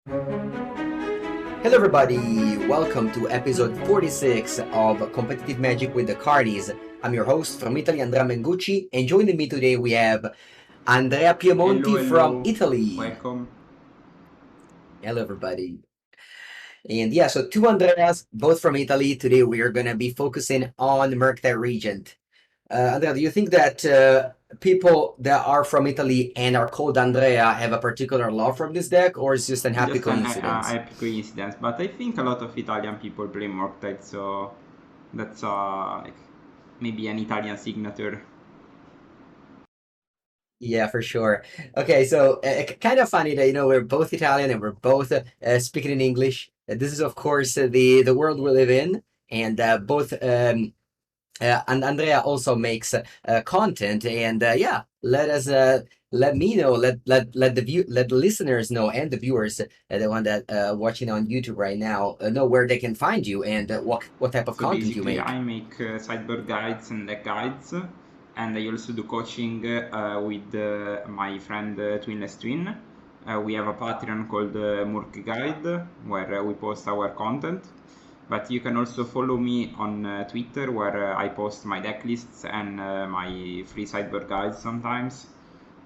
Hello everybody, welcome to episode 46 of Competitive Magic with the Cardies. I'm your host from Italy, Andrea Mengucci, and joining me today we have Andrea Piegonti from Hello, Italy. welcome. Hello everybody. And yeah, so two Andreas, both from Italy. Today we are going to be focusing on Murktide Regent. Andrea, do you think that people that are from Italy and are called Andrea have a particular love from this deck, or is it just an happy Just an coincidence? happy coincidence, but I think a lot of Italian people play Murktide, so that's like maybe an Italian signature. Yeah, for sure. Okay, so kind of funny that we're both Italian and we're both speaking in English. This is, of course, the world we live in, and both and Andrea also makes content. And yeah, let me know, let the listeners know, and the viewers, the one that watching on YouTube right now, know where they can find you and what type of So content you basically, make. I make sideboard guides and deck guides, and I also do coaching with my friend Twinless Twin. We have a Patreon called Murktide, where we post our content. But you can also follow me on Twitter, where I post my deck lists and my free sideboard guides sometimes.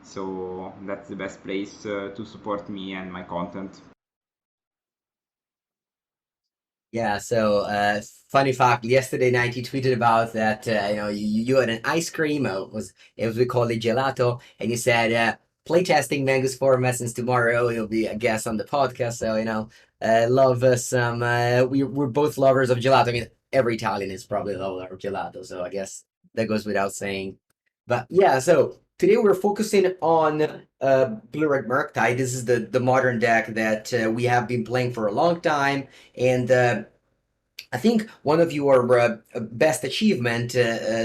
So that's the best place to support me and my content. Yeah, so funny fact, yesterday night you tweeted about that you had an ice cream, it was we call it gelato, and you said playtesting Mango's format since tomorrow you'll be a guest on the podcast. So love some we're both lovers of gelato. I mean, every Italian is probably a lover of gelato, so I guess that goes without saying. But yeah, so today we're focusing on Blue Red Murktide. This is the modern deck that we have been playing for a long time, and I think one of your best achievement,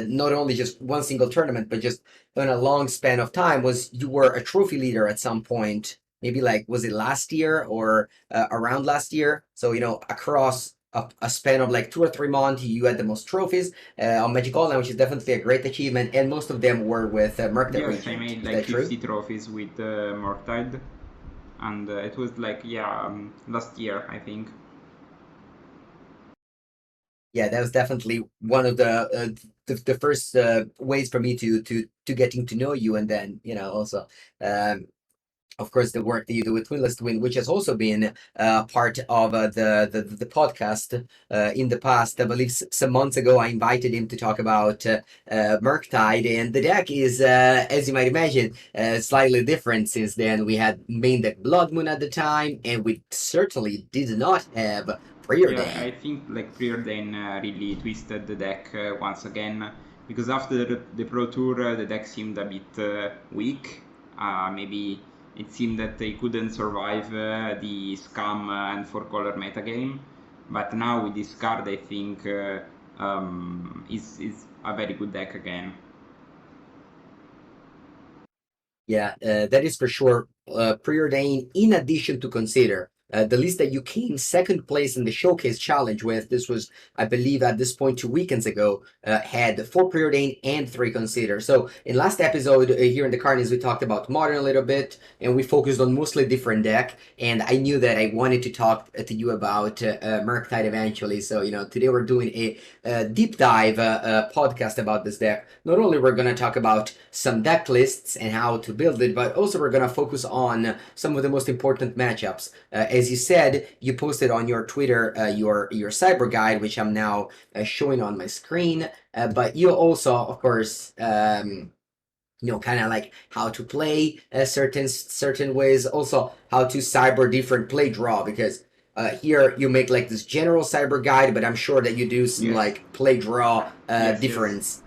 not only just one single tournament, but just in a long span of time, was you were a trophy leader at some point. Maybe like was it last year or around last year? So across a span of like 2 or 3 months, you had the most trophies on Magic Online, which is definitely a great achievement, and most of them were with Murktide Yes, I Regent. made Is like that true? 50 trophies with Murktide, and it was like, yeah, last year, I think. Yeah, that was definitely one of the first ways for me to getting to know you, and then also um, of course the work that you do with Twinless Twin, which has also been part of the podcast in the past. I believe some months ago I invited him to talk about Murktide, and the deck is as you might imagine slightly different since then. We had main deck Blood Moon at the time, and we certainly did not have Yeah, I Preordain. think like Preordain really twisted the deck once again because after the Pro Tour, the deck seemed a bit weak. Maybe it seemed that they couldn't survive the Scam and 4 color metagame. But now with this card, I think is a very good deck again. Yeah, that is for sure. Preordain, in addition to consider the list that you came second place in the showcase challenge with, this was, I believe, at this point 2 weekends ago, had 4 Preordain and 3 Consider. So in last episode here in the Carnies, we talked about modern a little bit, and we focused on mostly different deck. And I knew that I wanted to talk to you about Murktide eventually. So today we're doing a deep dive podcast about this deck. Not only we're gonna talk about some deck lists and how to build it, but also we're gonna focus on some of the most important matchups. As you said, you posted on your Twitter your cyber guide, which I'm now showing on my screen. But you also, of course, kind of like how to play certain ways, also how to cyber different play draw, because here you make like this general cyber guide, but I'm sure that you do some Yes, like play draw yes. difference.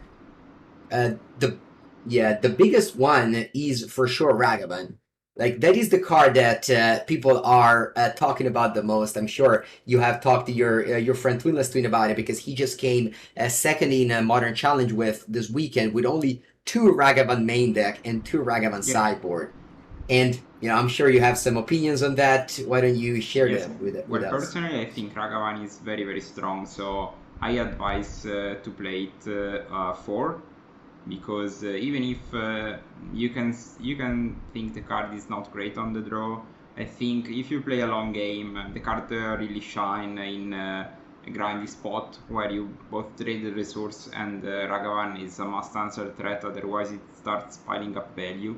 The Yeah, the biggest one is for sure Ragavan. Like that is the card that people are talking about the most. I'm sure you have talked to your friend Twinless Twin about it, because he just came second in a Modern Challenge with this weekend with only two Ragavan main deck and two Ragavan Yeah. sideboard. And I'm sure you have some opinions on that. Why don't you share Yes, them with well, us? personally, I think Ragavan is very, very strong, so I advise to play it 4 because even if you can think the card is not great on the draw, I think if you play a long game, the card really shine in a grindy spot where you both trade the resource, and Ragavan is a must-answer threat, otherwise it starts piling up value.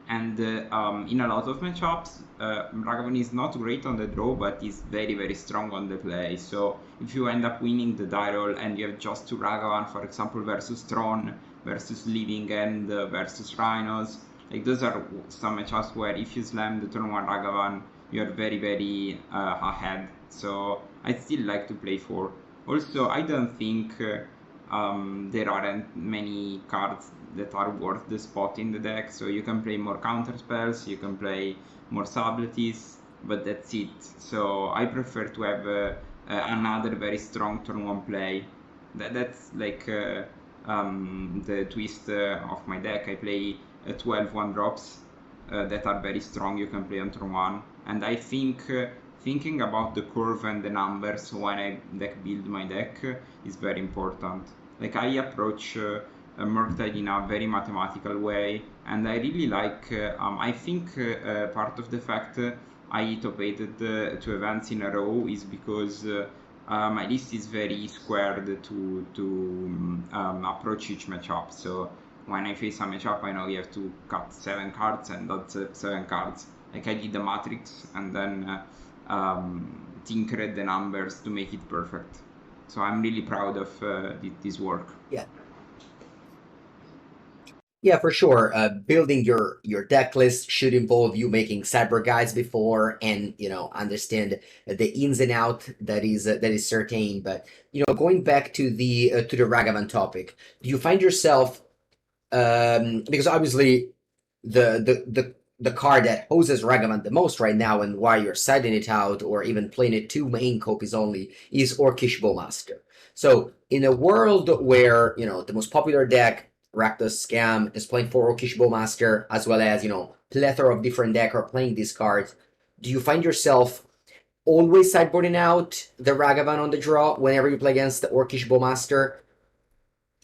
And in a lot of matchups, Ragavan is not great on the draw, but is very, very strong on the play. So if you end up winning the die roll and you have just two Ragavan, for example, versus Tron, versus Living End, versus Rhinos, like those are some matchups where if you slam the turn 1 Ragavan, you are very, very ahead. So I still like to play 4. Also, I don't think there aren't many cards that are worth the spot in the deck. So you can play more counterspells, you can play more subtleties, but that's it. So I prefer to have another very strong turn 1 play. That's like the twist of my deck. I play 12 1-drops that are very strong, you can play on turn 1. And I think thinking about the curve and the numbers when I build my deck is very important. Like I approach Murktide in a very mathematical way, and I really like, I think part of the fact I top 8 two events in a row is because my list is very squared to approach each matchup. So when I face a matchup, I know you have to cut 7 cards, and that's 7 cards. Like I did the matrix and then tinkered the numbers to make it perfect. So I'm really proud of this work. Yeah. Yeah, for sure. Building your deck list should involve you making sideboard guides before, and understand the ins and out that is certain. But going back to the Ragavan topic, do you find yourself because obviously the card that hoses Ragavan the most right now, and why you're siding it out or even playing it 2 main copies only, is Orcish Bowmaster. So in a world where the most popular deck, Rakdos Scam, is playing for Orcish Bowmaster, as well as plethora of different decks are playing these cards, do you find yourself always sideboarding out the Ragavan on the draw whenever you play against the Orcish Bowmaster?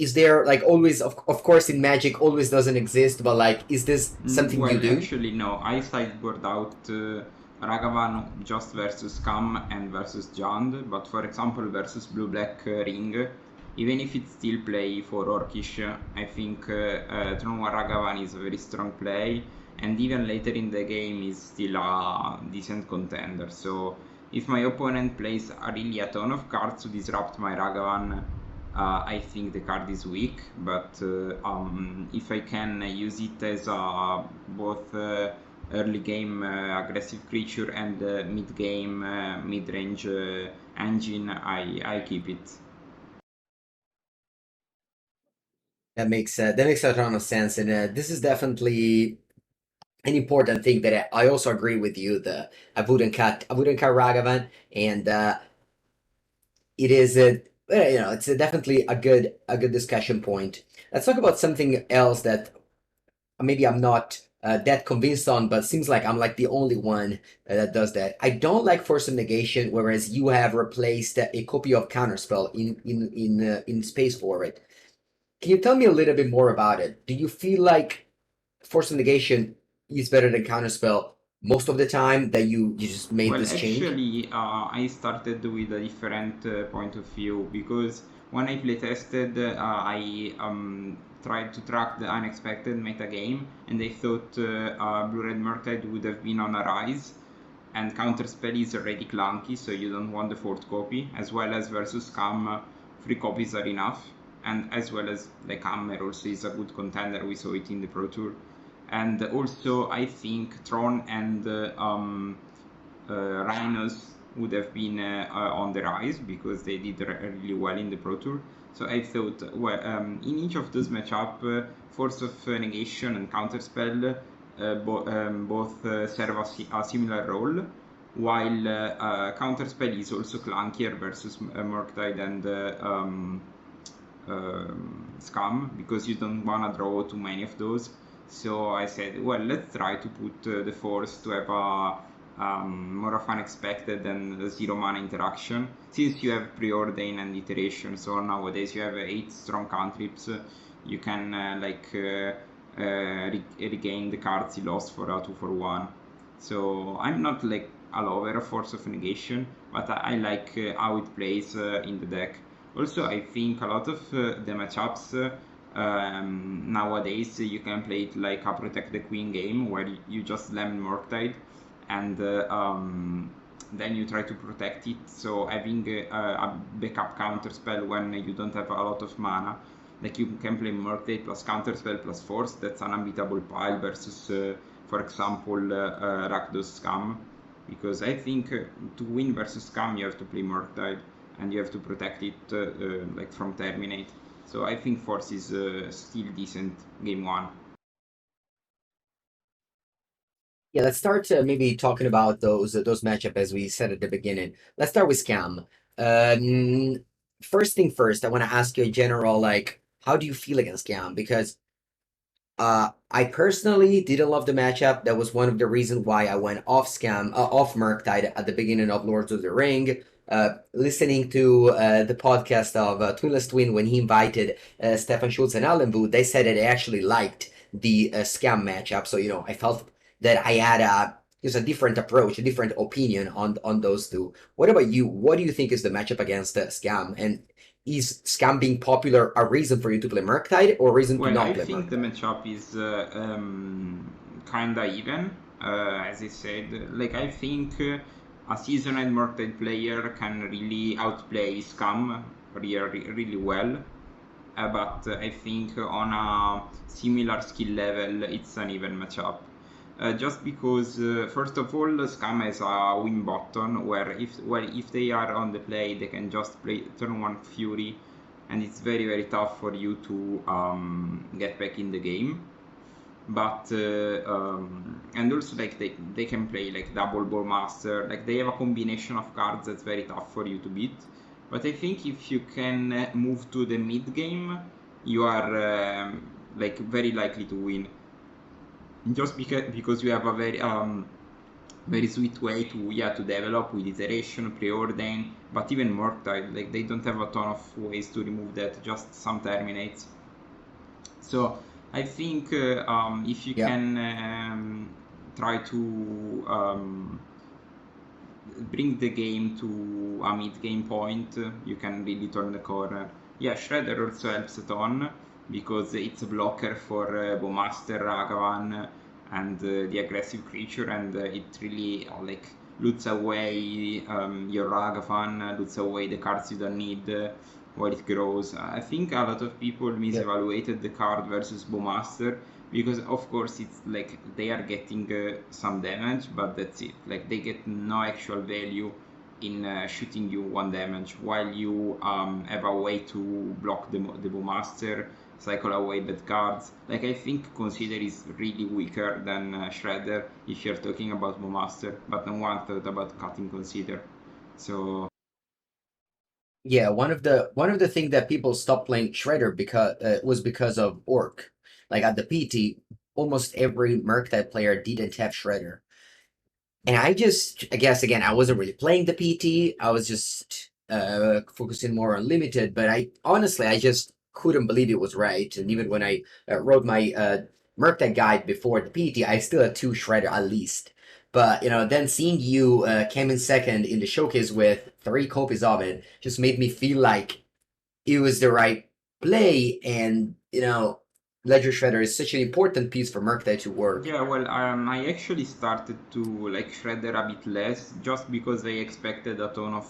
Is there like always, of course in Magic always doesn't exist, but like is this something you do? Actually no, I sideboard out Ragavan just versus Scam and versus Jund, but for example versus Blue-Black Ring, even if it's still play for Orcish, I think turn 1 Ragavan is a very strong play, and even later in the game is still a decent contender. So if my opponent plays really a ton of cards to disrupt my Ragavan, I think the card is weak, but if I can use it as a both early game aggressive creature and mid game mid range engine, I keep it. That makes a ton of sense, and this is definitely an important thing that I also agree with you. I wouldn't cut Ragavan, and it is it's definitely a good discussion point. Let's talk about something else that maybe I'm not that convinced on, but seems like I'm like the only one that does that. I don't like Force of Negation, whereas you have replaced a copy of Counterspell in space for it. Can you tell me a little bit more about it? Do you feel like Force of Negation is better than Counterspell most of the time that you just made this change? Actually, I started with a different point of view, because when I playtested, I tried to track the unexpected meta game, and I thought Blue-Red Murktide would have been on a rise, and Counterspell is already clunky, so you don't want the 4th copy, as well as versus Scam, 3 copies are enough, and as well as like Hammer also is a good contender, we saw it in the Pro Tour. And also I think Tron and Rhinos would have been on the rise, because they did really well in the Pro Tour. So I thought, well, in each of those matchup, Force of Negation and Counterspell both serve a similar role, while Counterspell is also clunkier versus Murktide and Scam, because you don't want to draw too many of those. So I said, well, let's try to put the Force to have a more of unexpected and zero mana interaction, since you have Preordain and Iteration. So nowadays you have 8 strong cantrips, you can regain the cards you lost for a 2-for-1. So I'm not like a lover of Force of Negation, but I like how it plays in the deck. Also, I think a lot of the matchups nowadays you can play it like a Protect the Queen game where you just slam Murktide and then you try to protect it. So having a backup counterspell when you don't have a lot of mana, like you can play Murktide plus counterspell plus force. That's an unbeatable pile versus, for example, Rakdos Scam. Because I think to win versus Scam you have to play Murktide and you have to protect it like from Terminate. So I think force is still decent game one. Yeah, let's start maybe talking about those matchup as we said at the beginning. Let's start with Scam. Um, First thing first, I want to ask you a general like, how do you feel against Scam? Because I personally didn't love the matchup. That was one of the reasons why I went off Murktide at the beginning of Lords of the Ring. Listening to the podcast of Twinless Twin when he invited Stefan Schultz and Alan Booth, they said that they actually liked the Scam matchup. So, I felt that I had just a different approach, a different opinion on those two. What about you? What do you think is the matchup against Scam? And is Scam being popular a reason for you to play Murktide or a reason to Well, not I play think the Murktide? matchup is kinda even, as I said. Like, I think a seasoned Murktide player can really outplay Scum really well. But I think on a similar skill level, it's an even matchup. Just because, first of all, Scum has a win button where if they are on the play, they can just play turn one Fury, and it's very tough for you to get back in the game. But and also like they can play like double ball master, like they have a combination of cards that's very tough for you to beat. But I think if you can move to the mid game, you are like very likely to win, just because you have a very sweet way to develop with iteration, preordain, but even Murktide, like they don't have a ton of ways to remove that, just some terminates. So I think if you Yeah. can try to bring the game to a mid game point, you can really turn the corner. Yeah, Shredder also helps a ton because it's a blocker for Bowmaster, Ragavan, and the aggressive creature, and it really like loots away your Ragavan, loots away the cards you don't need while it grows. I think a lot of people Yeah. misevaluated the card versus Bowmaster because of course it's like they are getting some damage, but that's it. Like they get no actual value in shooting you one damage, while you have a way to block the Bowmaster, cycle away bad cards. Like I think Consider is really weaker than Shredder if you're talking about Bowmaster, but no one thought about cutting Consider. So Yeah, one of the things that people stopped playing Shredder because was because of Orc. Like at the PT, almost every Murktide player didn't have Shredder. And I guess again, I wasn't really playing the PT. I was just focusing more on limited. But I just couldn't believe it was right. And even when I wrote my Murktide guide before the PT, I still had two Shredder at least. But then seeing you came in second in the showcase with three copies of it just made me feel like it was the right play. And Ledger Shredder is such an important piece for Murktide to work. yeah, well, I actually started to like Shredder a bit less just because I expected a ton of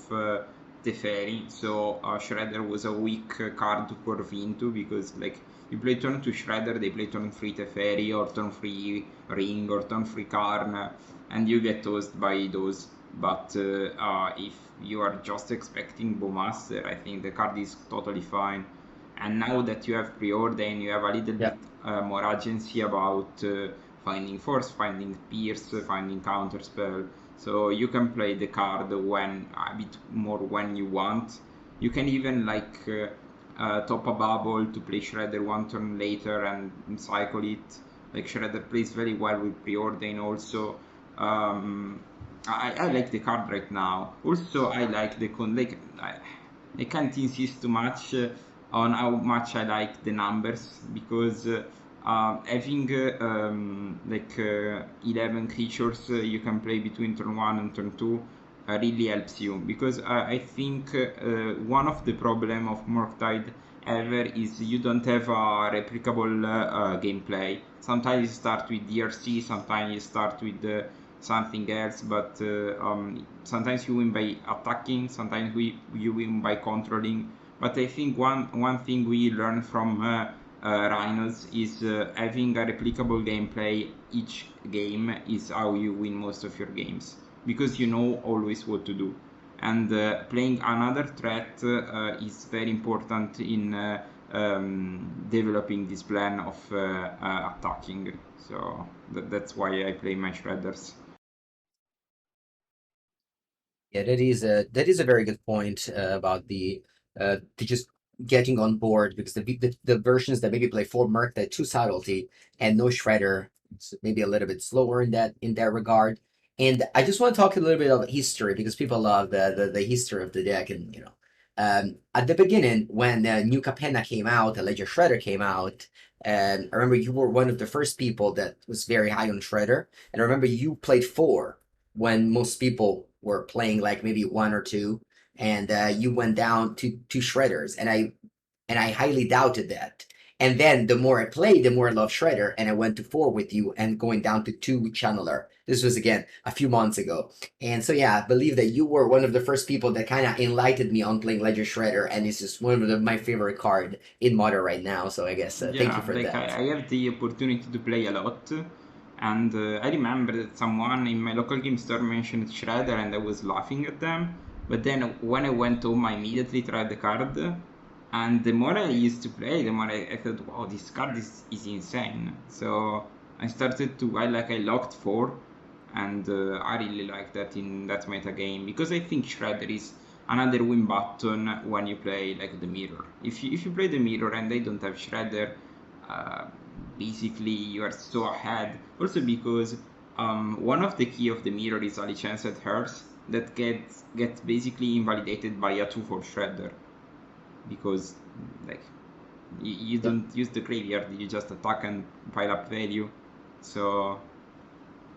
Teferi. So Shredder was a weak card to curve into because like you play turn 2 Shredder, they play turn 3 Teferi or turn 3 Ring or turn 3 Karn, and you get tossed by those. But if you are just expecting Bowmaster, I think the card is totally fine. And now that you have preordain, you have a little bit Yeah. more agency about finding force, finding pierce, finding counterspell. So you can play the card when a bit more when you want. You can even like top a bubble to play Shredder one turn later and cycle it. Like Shredder plays very well with preordain also. Um, I like the card right now. Also, I like the like I can't insist too much on how much I like the numbers because Having like 11 creatures you can play between turn 1 and turn 2 really helps you, because I think one of the problem of Murktide ever is you don't have a replicable gameplay. Sometimes you start with DRC, sometimes you start with something else, but sometimes you win by attacking, sometimes you win by controlling. But I think one thing we learned from Rhinos is having a replicable gameplay each game is how you win most of your games, because you know always what to do. And playing another threat is very important in developing this plan of attacking. So that's why I play my shredders. Yeah, that is a very good point about the just getting on board, because the versions that maybe play full Merc, that two subtlety and no shredder, it's maybe a little bit slower in that regard. And I just want to talk a little bit about history, because people love the history of the deck. And at the beginning, when New Capenna came out, the Ledger Shredder came out, and I remember you were one of the first people that was very high on Shredder, and I remember you played four when most people were playing like maybe one or two, and you went down to shredders, and I highly doubted that. And then the more I played, the more I loved Shredder, and I went to four with you and going down to two Channeler. This was again a few months ago. And so yeah, I believe that you were one of the first people that kind of enlightened me on playing Ledger Shredder, and it's just one of my favorite card in Modern right now. So I guess thank you Yeah, for like that. I have the opportunity to play a lot, and I remember that someone in my local game store mentioned Shredder, and I was laughing at them. But then when I went home, I immediately tried the card, and the more I used to play, the more I thought, wow, this card is insane. So I started to I locked four, and I really like that in that meta game, because I think Shredder is another win button when you play like the mirror. If you play the mirror and they don't have Shredder, uh, basically you are so ahead. Also because one of the key of the mirror is a license hers that gets basically invalidated by a 2/4 Shredder, because like you Yeah. don't use the graveyard, you just attack and pile up value. So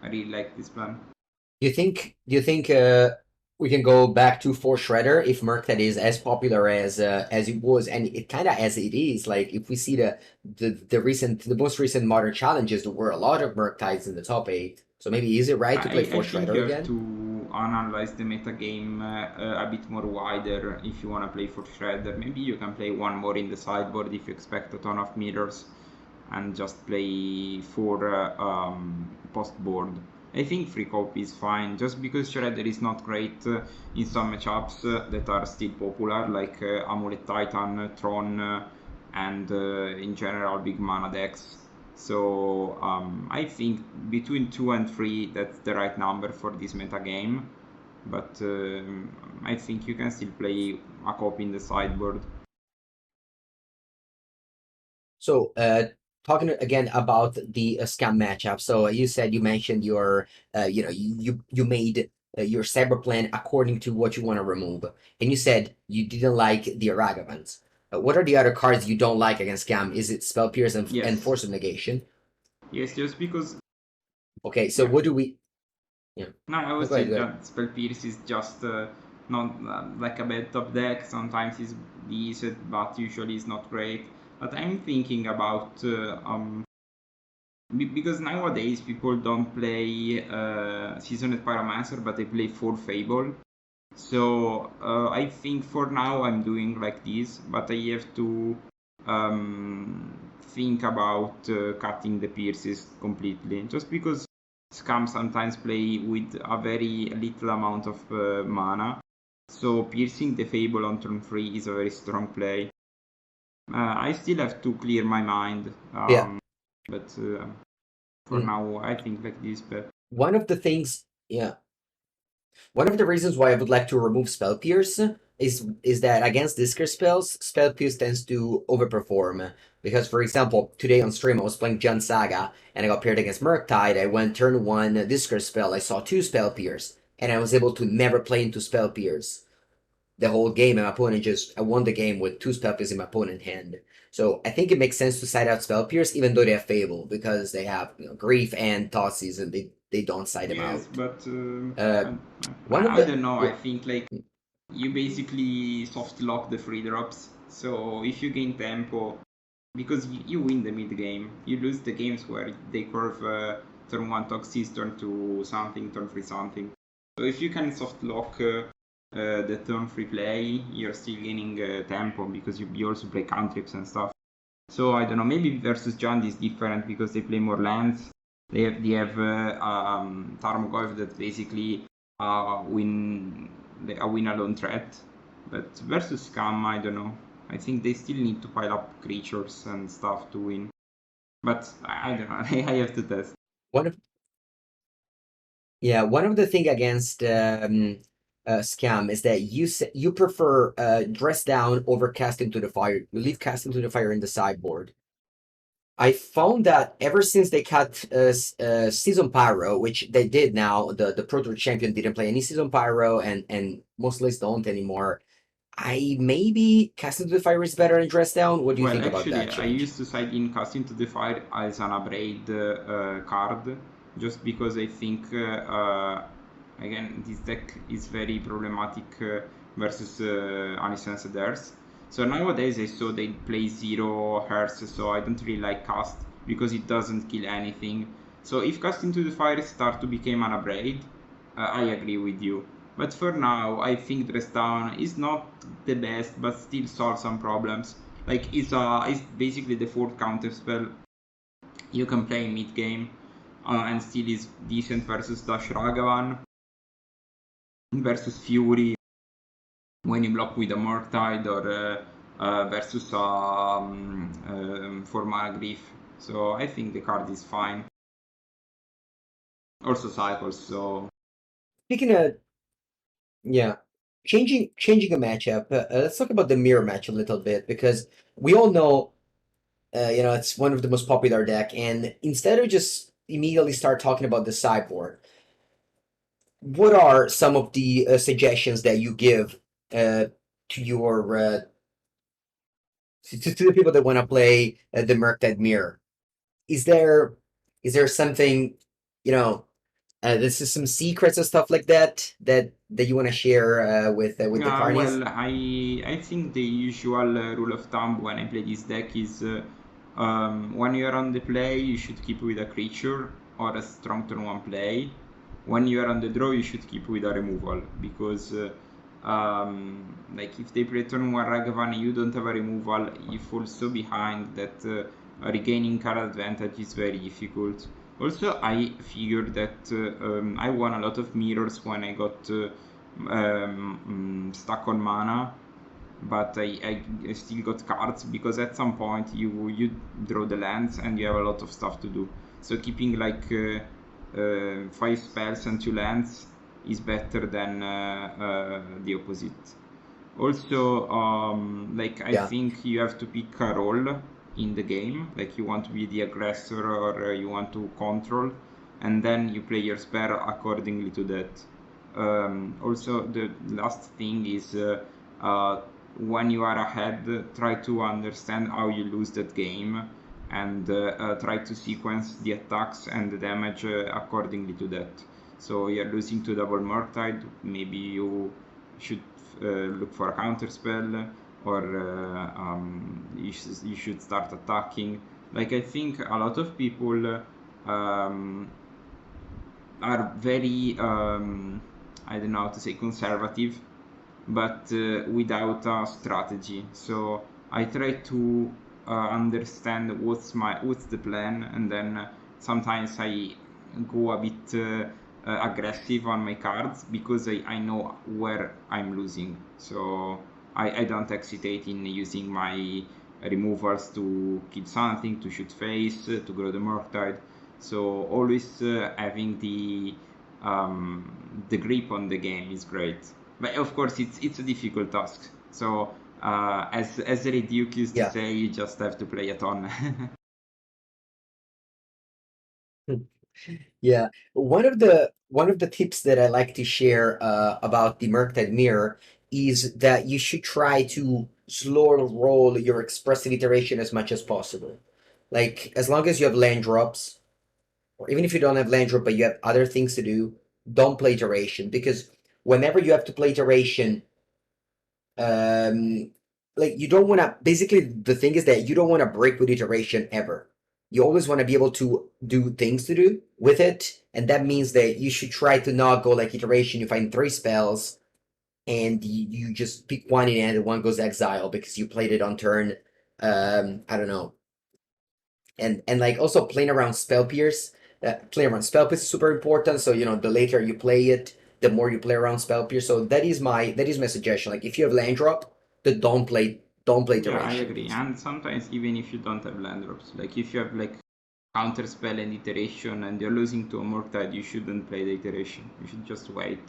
I really like this plan. Do you think we can go back to for Shredder if Murktide is as popular as it was, and it kind of as it is? Like if we see the most recent modern challenges, there were a lot of Murktides in the top eight. So maybe is it right to play I for think you Shredder have again? to analyze the meta game a bit more wider if you want to play for Shredder. Maybe you can play one more in the sideboard if you expect a ton of mirrors, and just play for post board. I think free copy is fine, just because Shredder is not great in some matchups that are still popular, like Amulet Titan, Tron, and in general big mana decks. So I think between 2 and 3 that's the right number for this meta game. But I think you can still play a copy in the sideboard. So, talking again about the scam matchup. So you said you mentioned you made your cyber plan according to what you want to remove, and you said you didn't like the Ragavans. What are the other cards you don't like against scam? Is it Spell Pierce and Yes, Force of Negation? yes, just because. Okay, so Yeah. what do we? Yeah, No, I no, would go ahead, say go ahead. that Spell Pierce is just not like a bad top deck. Sometimes it's decent, but usually it's not great. But I'm thinking about because nowadays people don't play Seasoned Pyromancer, but they play for Fable. So I think for now I'm doing like this, but I have to think about cutting the pierces completely, just because Scum sometimes play with a very little amount of mana. So piercing the Fable on turn 3 is a very strong play. I still have to clear my mind, Yeah. but for Mm. now I think like this. But One of the things, yeah, one of the reasons why I would like to remove Spell Pierce is that against Discard spells, Spell Pierce tends to overperform. Because, for example, today on stream I was playing Jund Saga, and I got paired against Murktide. I went turn one Discard spell, I saw two Spell Pierce, and I was able to never play into Spell Pierce. the whole game, and my opponent I won the game with 2 spell pierce in my opponent hand. So I think it makes sense to side out spell pierce, even though they have Fable, because they have grief and Thoughtseize, and they don't side them Yes, out. but Uh, one of I the don't know. I think like you basically soft lock the free drops. So if you gain tempo, because you win the mid game, you lose the games where they curve turn 1 Toxis, turn 2 something, turn 3 something. So if you can soft lock the turn 3 play, you're still gaining tempo because you also play cantrips and stuff. So I don't know, maybe versus Jund is different because they play more lands. They have Tarmogoyf that basically win alone threat. But versus Scam, I don't know. I think they still need to pile up creatures and stuff to win. But I don't know. I have to test. one of one of the thing against Scam is that you prefer dress down over cast into the fire. You leave cast into the fire in the sideboard. I found that ever since they cut Season Pyro, which they did now, the Pro Tour champion didn't play any Season Pyro, and most lists don't anymore. I maybe Cast into the Fire is better than Dress Down. What do you Well, think about actually, that I change? used to side in Cast into the Fire as an upgrade card, just because I think, again, this deck is very problematic versus Unlicensed Earth. So nowadays I saw they play 0 Hearts, so I don't really like Cast because it doesn't kill anything. So if Cast into the Fire start to become an upgrade, I agree with you. But for now, I think Dress Down is not the best, but still solves some problems. Like it's basically the fourth counterspell you can play mid game, and still is decent versus Dash Ragavan, versus Fury when you block with a Murktide, or versus 4 mana Grief. So I think the card is fine. Also cycles, so Speaking of yeah, changing a matchup. Let's talk about the mirror match a little bit because we all know, it's one of the most popular deck. And instead of just immediately start talking about the sideboard, what are some of the suggestions that you give to your to the people that want to play the Murktide Mirror? Is there something, you know, this is some secrets and stuff like that that you want to share with the carnies? well, I think the usual rule of thumb when I play this deck is when you're on the play, you should keep with a creature or a strong turn 1 play. When you're on the draw, you should keep with a removal because, like, if they play turn 1 Ragavan and you don't have a removal, you fall so behind that regaining card advantage is very difficult. Also, I figured that I won a lot of mirrors when I got stuck on mana, but I still got cards because at some point you draw the lands and you have a lot of stuff to do. So keeping like 5 spells and 2 lands is better than the opposite. Also, like I Yeah, think you have to pick a role in the game, like you want to be the aggressor or you want to control, and then you play your spell accordingly to that. Also, the last thing is when you are ahead, try to understand how you lose that game and try to sequence the attacks and the damage accordingly to that. So you're losing to double Murktide, maybe you should look for a counterspell, or you should start attacking. Like I think a lot of people are very I don't know how to say conservative, but without a strategy. So I try to understand what's the plan, and then sometimes I go a bit aggressive on my cards because I know where I'm losing. So I don't hesitate in using my removals to kill something, to shoot face, to grow the Murktide. So always having the grip on the game is great. But of course, it's a difficult task. So as Ray Duke used to yeah. say, you just have to play a ton. Yeah, one of the tips that I like to share about the Murktide Mirror is that you should try to slow roll your expressive iteration as much as possible. Like, as long as you have land drops, or even if you don't have land drop but you have other things to do, don't play iteration, because whenever you have to play iteration, um, like you don't want to. Basically, the thing is that you don't want to break with iteration ever. You always want to be able to do things to do with it, and that means that you should try to not go like iteration. You find 3 spells, and you just pick one in hand, and one goes exile because you played it on turn. I don't know, and like also playing around spell pierce. Playing around spell pierce is super important. So the later you play it, the more you play around spell pierce. So that is my suggestion. Like if you have land drop, then don't play Yeah, I duration. agree. And sometimes even if you don't have land drops, like if you have like counterspell and iteration and you're losing to a Murktide, you shouldn't play the iteration. You should just wait.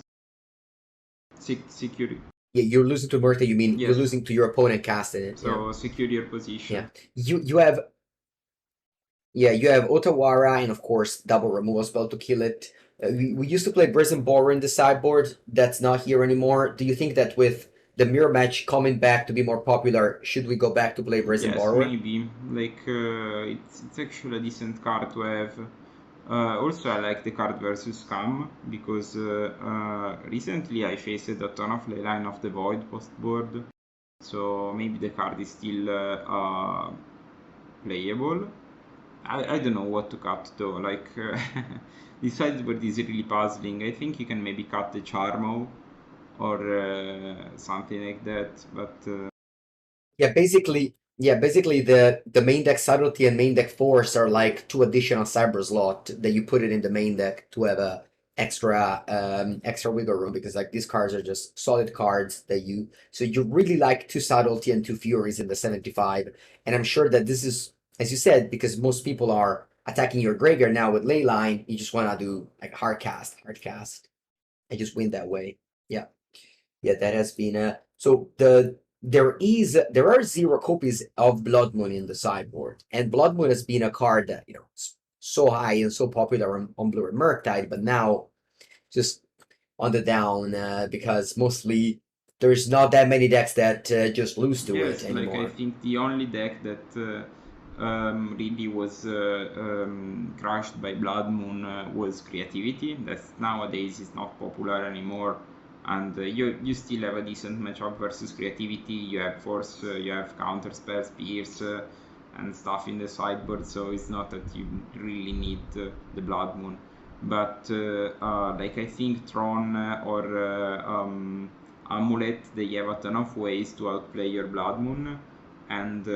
Secure. Yeah, you're losing to Murta. You mean you're Yes. losing to your opponent casting it? So Yeah, secure your position. yeah. You have Otawara and of course double removal spell to kill it. We used to play Brazen Borer in the sideboard. That's not here anymore. Do you think that with the mirror match coming back to be more popular, should we go back to play Brazen Yes, Borrower? maybe. Like it's actually a decent card to have. Also, I like the card versus Scam because recently I faced a ton of Leyline of the Void post board, so maybe the card is still playable. I don't know what to cut though. Like the sideboard is really puzzling. I think you can maybe cut the Charmo or something like that, but. Yeah, basically the main deck subtlety and main deck force are like 2 additional cyber slot that you put it in the main deck to have a extra wiggle room, because like these cards are just solid cards that you really like 2 subtlety and 2 furies in the 75. And I'm sure that this is, as you said, because most people are attacking your graveyard now with Leyline, you just want to do like hard cast and just win that way. Yeah. Yeah, that has been so there are 0 copies of Blood Moon in the sideboard, and Blood Moon has been a card that so high and so popular on Blue and Murktide, but now just on the down, because mostly there's not that many decks that just lose to it Yes, like I anymore. think the only deck that really was crushed by Blood Moon was Creativity. That nowadays is not popular anymore, and you still have a decent matchup versus Creativity. You have Force, you have Counterspell, Spears, and stuff in the sideboard, so it's not that you really need the Blood Moon. But like I think Tron or Amulet, they have a ton of ways to outplay your Blood Moon, and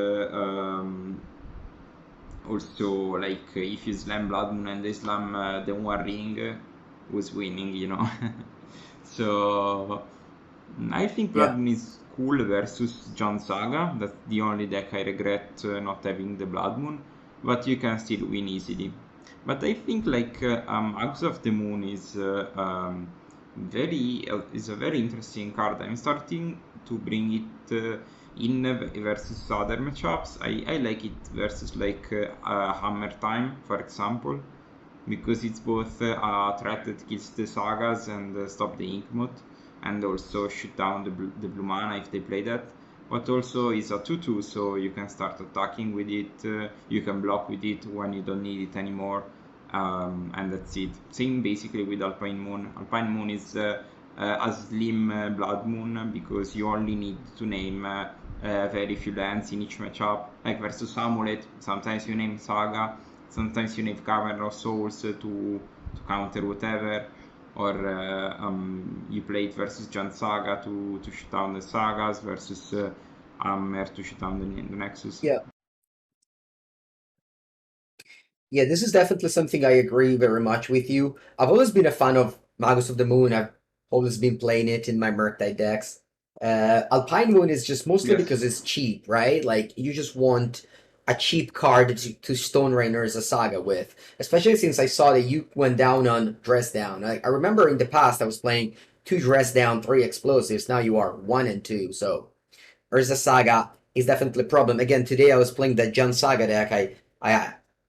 also like if you slam Blood Moon and they slam the One Ring, who's winning. So I think Blood Yeah, Moon is cool versus John Saga. That's the only deck I regret not having the Blood Moon, but you can still win easily. But I think like Axe of the Moon is a very interesting card. I'm starting to bring it in versus other matchups. I like it versus like Hammer Time, for example, because it's both a threat that kills the sagas and stop the Inkmoth, and also shoot down the blue mana if they play that. But also is a 2/2, so you can start attacking with it, you can block with it when you don't need it anymore, and that's it. Same basically with Alpine Moon. Alpine Moon is a slim Blood Moon because you only need to name very few lands in each matchup. Like versus Amulet, sometimes you name Saga, sometimes you need Cavern of Souls to counter whatever, or you play it versus Jan Saga to shoot down the Sagas, versus Hammer to shoot down the Nexus. yeah, yeah. This is definitely something I agree very much with you. I've always been a fan of Magus of the Moon. I've always been playing it in my Murktide decks. Alpine Moon is just mostly because Yes. it's cheap, right? Like you just want a cheap card to Stone Rainer as a saga with. Especially since I saw that you went down on Dress Down. I remember in the past I was playing 2 Dress Down, 3 explosives. Now you are 1 and 2. So Urza Saga is definitely a problem. Again, today I was playing the Jun Saga deck. I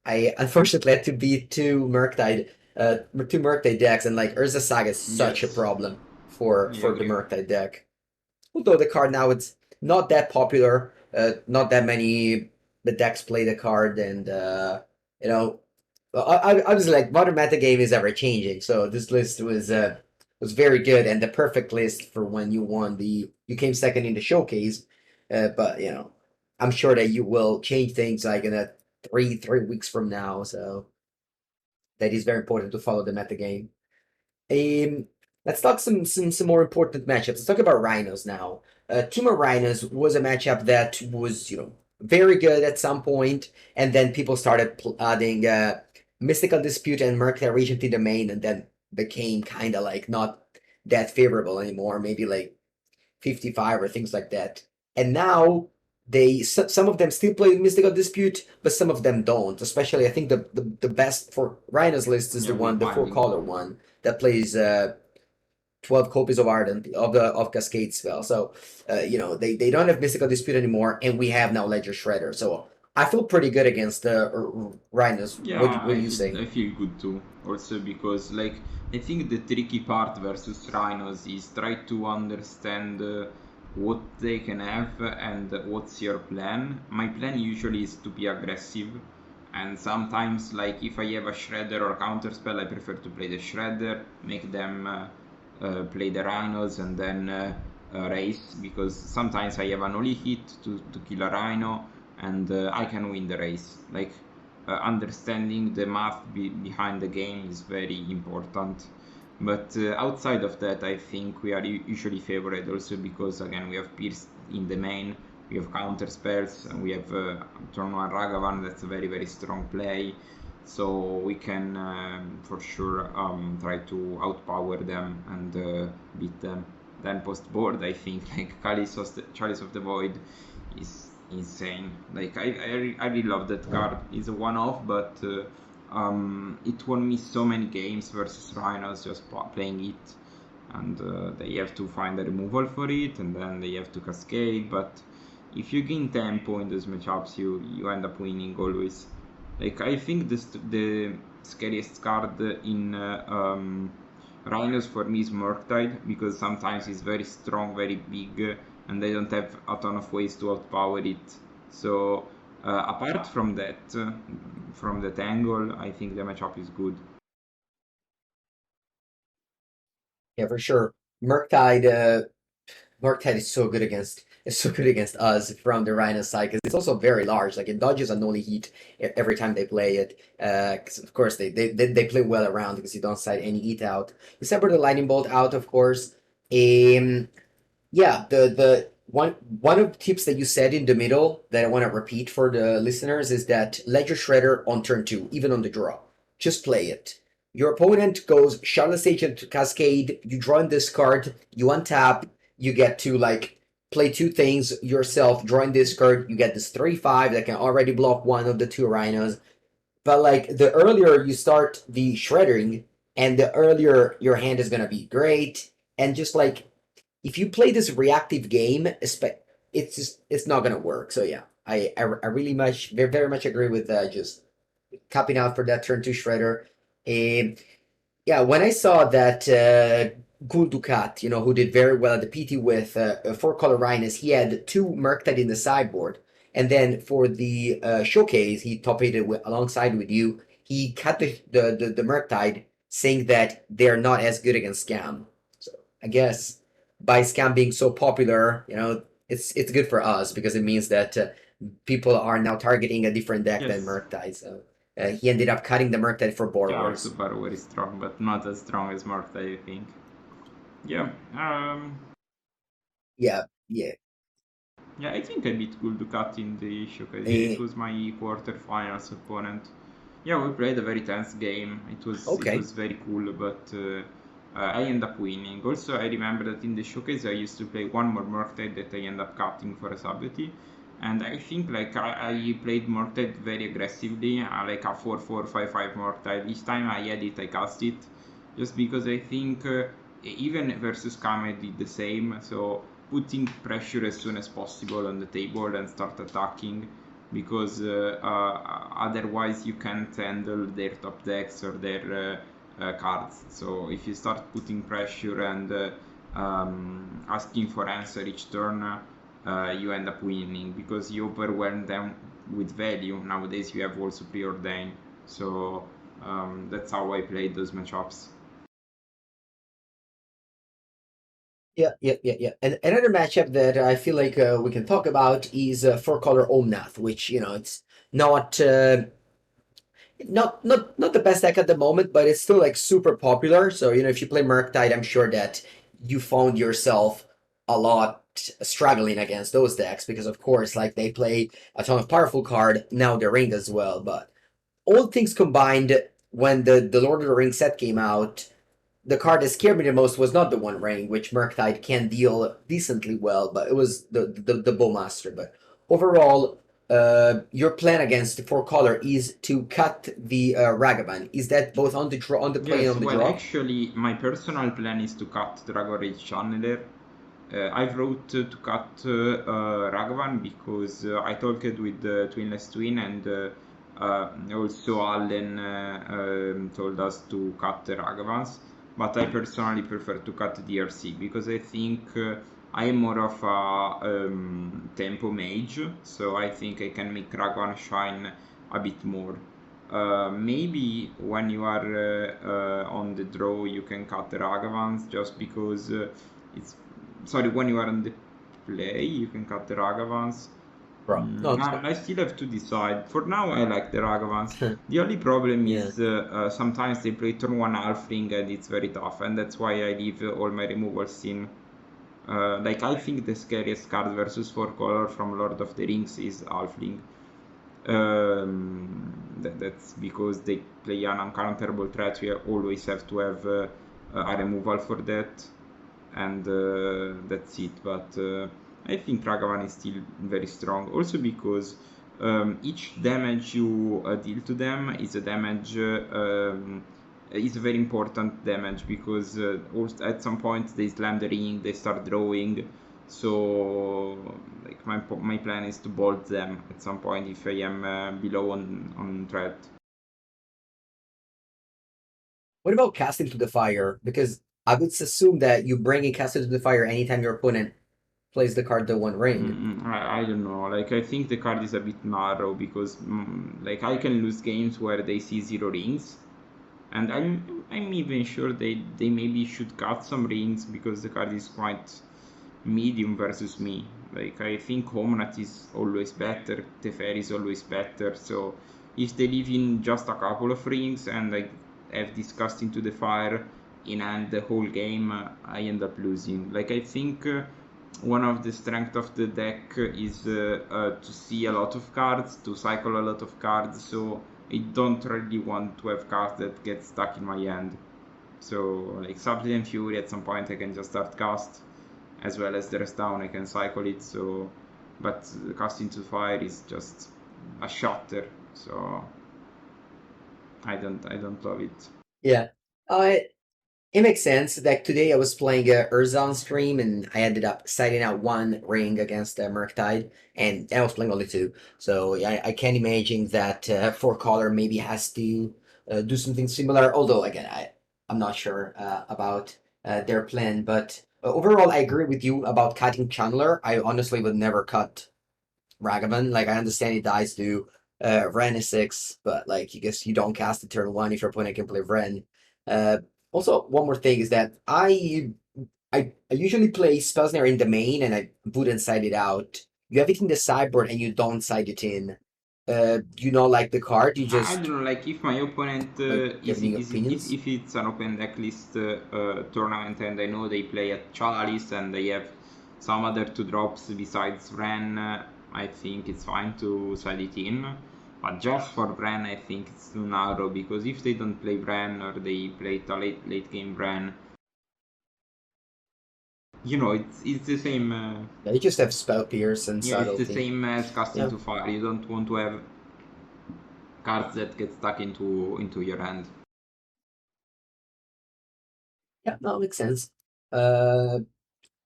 I unfortunately had to beat two Murktide decks, and like Urza Saga is such a Yes. problem for I the agree. Murktide deck. Although the card now it's not that popular, not that many the decks play the card, and you know, obviously like modern meta game is ever changing. So this list was very good and the perfect list for when you came second in the showcase. But you know, I'm sure that you will change things like in a three weeks from now. So that is very important to follow the meta game. Um, let's talk some more important matchups. Let's talk about Rhinos now. Team of Rhinos was a matchup that was very good at some point, and then people started adding Mystical Dispute and Murktide Regent in the main, and then became kind of like not that favorable anymore. Maybe like 55 or things like that. And now some of them still play Mystical Dispute, but some of them don't. Especially, I think the best for Rhinos list is Yeah, the four refining. color one that plays 12 copies of Ardent of Cascade spell. So they don't have Mystical Dispute anymore, and we have now Ledger Shredder. So I feel pretty good against Rhinos. Yeah, What do you say? I feel good too. Also because like I think the tricky part versus Rhinos is try to understand what they can have and what's your plan. My plan usually is to be aggressive, and sometimes like if I have a Shredder or Counterspell, I prefer to play the Shredder, make them play the Rhinos, and then race, because sometimes I have an only hit to kill a Rhino, and I can win the race. Like understanding the math behind the game is very important. But outside of that, I think we are usually favored also because again we have Pierce in the main, we have counter spells, and we have turn one Ragavan that's a very strong play. So we can for sure try to outpower them and beat them. Then post board, I think like Chalice of the Void is insane. Like I really love that card. It's a one-off, but it won me so many games versus Rhinos just playing it, and they have to find a removal for it, and then they have to cascade. But if you gain tempo in those matchups, you end up winning always. Like I think the scariest card in Rhinos for me is Murktide, because sometimes it's very strong, very big, and they don't have a ton of ways to outpower it. So apart from that angle, I think the matchup is good. Yeah, for sure. Murktide Murktide is so good against us from the Rhino side because it's also very large. Like it dodges an only heat every time they play it. 'Cause of course they play well around because you don't side any heat out. You separate the lightning bolt out, of course. Um, yeah, the one of the tips that you said in the middle that I want to repeat for the listeners is that Ledger Shredder on turn two, even on the draw. Just play it. Your opponent goes Shardless Agent to Cascade, you draw in this card, you untap, you get to like play two things yourself, drawing this card, you get this 3/5 that can already block one of the two rhinos. But like the earlier you start the shredding, and the earlier your hand is gonna be great. And just like if you play this reactive game, it's not gonna work. So yeah, I really very much agree with just capping out for that turn two shredder. Um, yeah, when I saw that Gul Dukat, who did very well at the PT with four color Rhinos, he had two Murktide in the sideboard. And then for the showcase, he top aided alongside with you. He cut the Murktide, saying that they're not as good against Scam. So I guess by Scam being so popular, it's good for us because it means that people are now targeting a different deck than Yes, Murktide. So he ended up cutting the Murktide for yeah, also borrowers. very strong, but not as strong as Murktide, I think. Yeah, Yeah, yeah. yeah, I think I beat Guldukat in the showcase. Yeah, it Eh, was my quarterfinals opponent. Yeah, we played a very tense game. It was okay. very cool, but I end up winning. Also, I remember that in the showcase I used to play one more Murktide that I end up cutting for a subtlety. And I think like I played Murktide very aggressively, like a 4-4-5-5 Murktide. Each time I had it, I cast it, just because I think even versus Kame I did the same. So putting pressure as soon as possible on the table and start attacking, because otherwise you can't handle their top decks or their cards. So if you start putting pressure and asking for answer each turn, you end up winning because you overwhelm them with value. Nowadays you have also preordain, so that's how I played those matchups. Yeah. And another matchup that I feel like we can talk about is four color Omnath, which it's not not the best deck at the moment, but it's still like super popular. So if you play Murktide, I'm sure that you found yourself a lot struggling against those decks because of course like they play a ton of powerful card, now the ring as well. But all things combined, when the Lord of the Rings set came out, the card that scared me the most was not the One Ring, which Murktide can deal decently well, but it was the Bowmaster. But overall, your plan against the four color is to cut the Ragavan. Is that both on the draw, on the play, and Yes, on the well, draw? actually, my personal plan is to cut Dragon Rage Channeler. I wrote to cut Ragavan because I talked with Twinless Twin and also Allen told us to cut the Ragavans. But I personally prefer to cut DRC because I think I am more of a tempo mage, so I think I can make Ragavan shine a bit more. Maybe when you are on the draw, you can cut the Ragavans just because it's sorry, when you are on the play, you can cut the Ragavans. Bro, no, it's fine. I still have to decide. For now, I like the Ragavans. The only problem Yeah. is sometimes they play turn 1 Halfling and it's very tough, and that's why I leave all my removals in. Like, I think the scariest card versus 4 color from Lord of the Rings is Halfling. That's because they play an uncounterable threat. You always have to have a removal for that, and that's it. But I think Ragavan is still very strong, also because each damage you deal to them is a damage. Is a very important damage because also at some point they slam the ring, they start drawing. So like my plan is to bolt them at some point if I am below on threat. What about casting to the fire? Because I would assume that you bring a casting to the fire anytime your opponent plays the card the One Ring. I don't know. Like I think the card is a bit narrow because like I can lose games where they see 0 rings, and I'm even sure they maybe should cut some rings because the card is quite medium versus me. Like I think Omnath is always better, Teferi is always better. So if they leave in just a couple of rings and I have discussed into the fire in hand the whole game, I end up losing. Like I think one of the strengths of the deck is to see a lot of cards, to cycle a lot of cards. So I don't really want to have cards that get stuck in my hand. So like Subsidence Fury at some point I can just start cast, as well as the rest down I can cycle it. So, but casting to fire is just a shatter. So I don't love it. Yeah. It makes sense. Like today, I was playing Urza on stream, and I ended up siding out one ring against Murktide, and I was playing only two. So I can imagine that four color maybe has to do something similar. Although again, I'm not sure about their plan. But overall, I agree with you about cutting Chandler. I honestly would never cut Ragavan. Like I understand he dies to Ren is 6, but like you guess you don't cast it turn 1 if your opponent can play Ren. Uh, Also, one more thing is that I usually play Spellsnare in the main and I wouldn't side it out. You have it in the sideboard and you don't side it in. You not like the card, you I just don't know, like if my opponent like you have is, any is opinions? if it's an open decklist tournament and I know they play at Chalice and they have some other 2 drops besides Ren, I think it's fine to side it in. But just for Ren, I think it's too narrow because if they don't play Ren or they play a late game Ren, it's the same. Yeah, you just have Spell Pierce and Yeah, it's the Subtlety. same as casting Yeah, to fire. You don't want to have cards that get stuck into your hand. yeah, no, makes sense. Uh,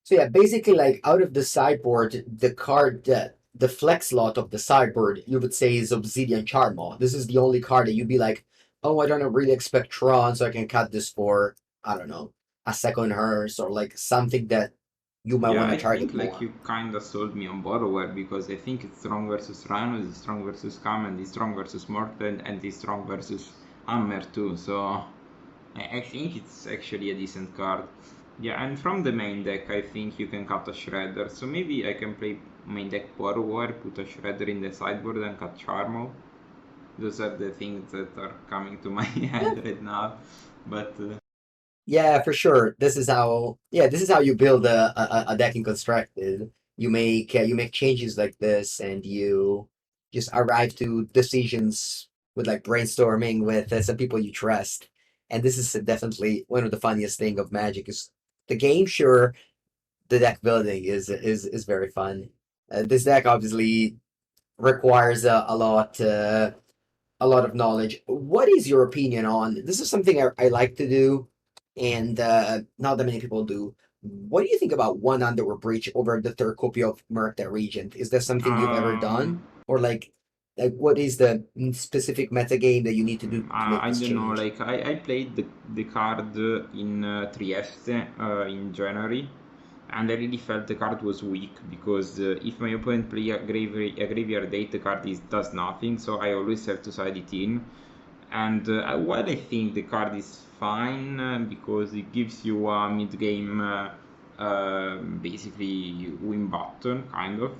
So yeah, basically, like out of the sideboard, the card that the flex slot of the sideboard, you would say is Obsidian Charmaw. This is the only card that you'd be like, oh, I don't really expect Tron, so I can cut this for I don't know a second hearse or like something that you might Yeah, want to I think target like more. you kind of sold me on Borrower because I think it's strong versus Rhinos, it's strong versus Cam, and it's strong versus Murktide, and it's strong versus Hammer too. So I think it's actually a decent card. Yeah, and from the main deck, I think you can cut a Shredder. So maybe I can play main deck Borrower, put a Shredder in the sideboard, and cut Charmal. Those are the things that are coming to my Yeah, head right now. But yeah, for sure. This is how you build a deck in constructed. You make changes like this, and you just arrive to decisions with like brainstorming with some people you trust. And this is definitely one of the funniest thing of Magic is the game. Sure, the deck building is very fun. This deck obviously requires a lot of knowledge. What is your opinion on this? Is something I like to do, and not that many people do. What do you think about one underwear breach over the third copy of Murktide Regent? Is that something you've ever um, done, or like what is the specific metagame that you need to do to make I this don't know, change? like I played the card in Trieste in January, and I really felt the card was weak because if my opponent play a graveyard date, the card does nothing, so I always have to side it in. And while I think the card is fine because it gives you a mid game basically win button, kind of.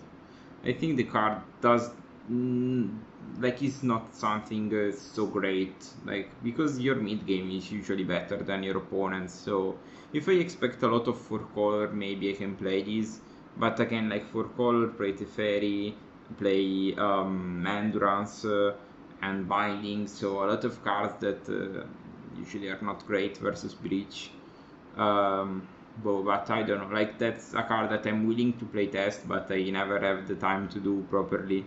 I think the card does mm, like it's not something so great, like because your mid game is usually better than your opponent's. So if I expect a lot of four color, maybe I can play this. But again, like four color, play Teferi, play Endurance and Binding. So a lot of cards that usually are not great versus Breach. Um, but I don't know. Like that's a card that I'm willing to play test, but I never have the time to do properly.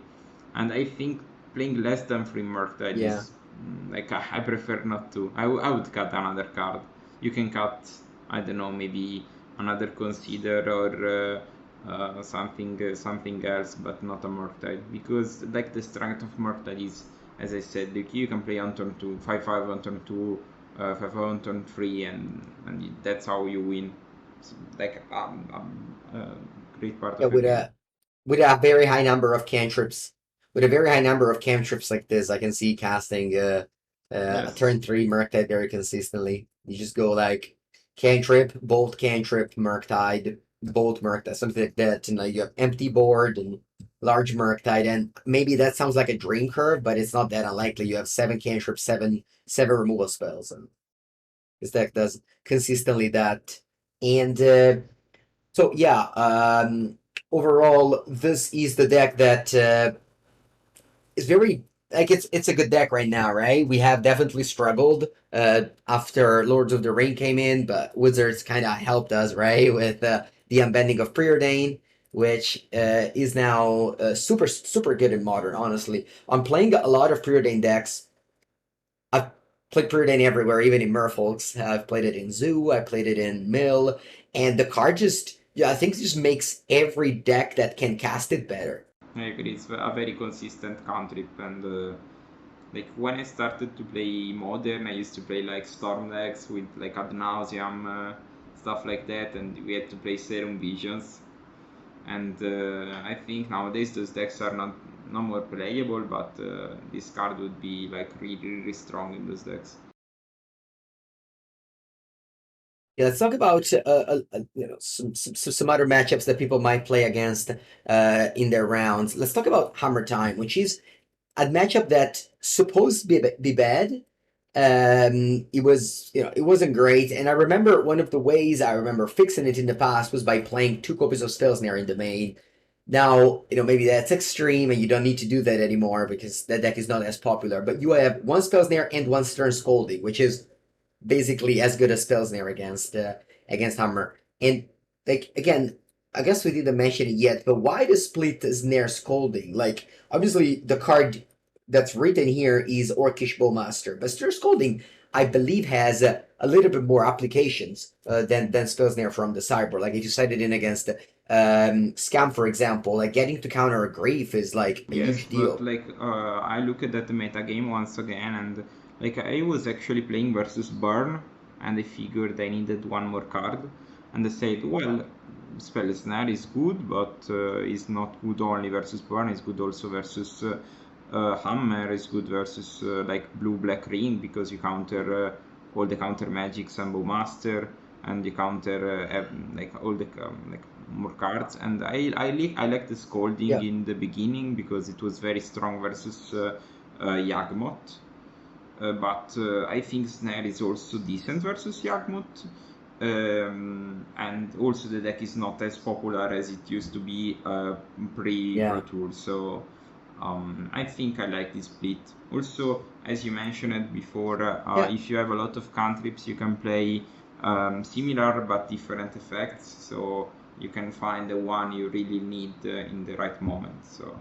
And I think playing less than free Murktide Yeah, is like I prefer not to. I would cut another card. You can cut, I don't know, maybe another Consider or something else, but not a Murktide because like the strength of Murktide is, as I said, like you can play on turn 2, 5/5 on turn 2, 5/5 on turn 3, and that's how you win. It's like great part yeah. of your game. With a very high number of cantrips, with a very high number of cantrips like this, I can see casting a Yes. turn three Murktide very consistently. You just go like cantrip, Murktide, bolt Murktide, something like that, and like you have empty board and large Murktide, and maybe that sounds like a dream curve, but it's not that unlikely. You have seven cantrips, seven removal spells, and this deck does consistently that, and so yeah, overall, this is the deck that is very like it's a good deck right now, right? We have definitely struggled after Lords of the Ring came in, but Wizards kind of helped us, right, with the unbending of Preordain, which is now super good in Modern. Honestly, I'm playing a lot of Preordain decks. I've played Preordain everywhere, even in Merfolks. I've played it in Zoo. I played it in Mill, and the card just yeah, I think it just makes every deck that can cast it better. I agree. It's a very consistent cantrip, and like when I started to play modern, I used to play like storm decks with like ad nauseam stuff like that, and we had to play serum visions. And I think nowadays those decks are not no more playable, but this card would be like really strong in those decks. Yeah, let's talk about some other matchups that people might play against in their rounds. Let's talk about Hammer Time, which is a matchup that supposed to be bad. It was it wasn't great, and I remember one of the ways I remember fixing it in the past was by playing two copies of Spellsnare in the main. Now maybe that's extreme, and you don't need to do that anymore because that deck is not as popular. But you have one Spellsnare and one Stern Scolding, which is basically as good as Spellsnare against Hammer. And like again, I guess we didn't mention it yet, but why the split Snare Scolding? Like obviously the card that's written here is Orcish Bowmaster, but Snare Scolding I believe has a little bit more applications than Spellsnare from the sideboard. Like if you set it in against Scam, for example, like getting to counter a Grief is like a Yes, huge but deal. like I looked at the meta game once again, and like I was actually playing versus Burn, and I figured I needed one more card, and I said, well, Spell Snare is good, but it's not good only versus Burn, it's good also versus Hammer, is good versus like blue-black ring, because you counter all the counter magics and Bowmaster, and you counter like all the like more cards. And I like the Scolding Yeah. in the beginning because it was very strong versus Yagmoth. But I think Snare is also decent versus Yagmoth. And also the deck is not as popular as it used to be pre-Pro Yeah. Tour, so I think I like this split. Also, as you mentioned before, Yeah. if you have a lot of cantrips, you can play similar but different effects, so you can find the one you really need in the right moment. So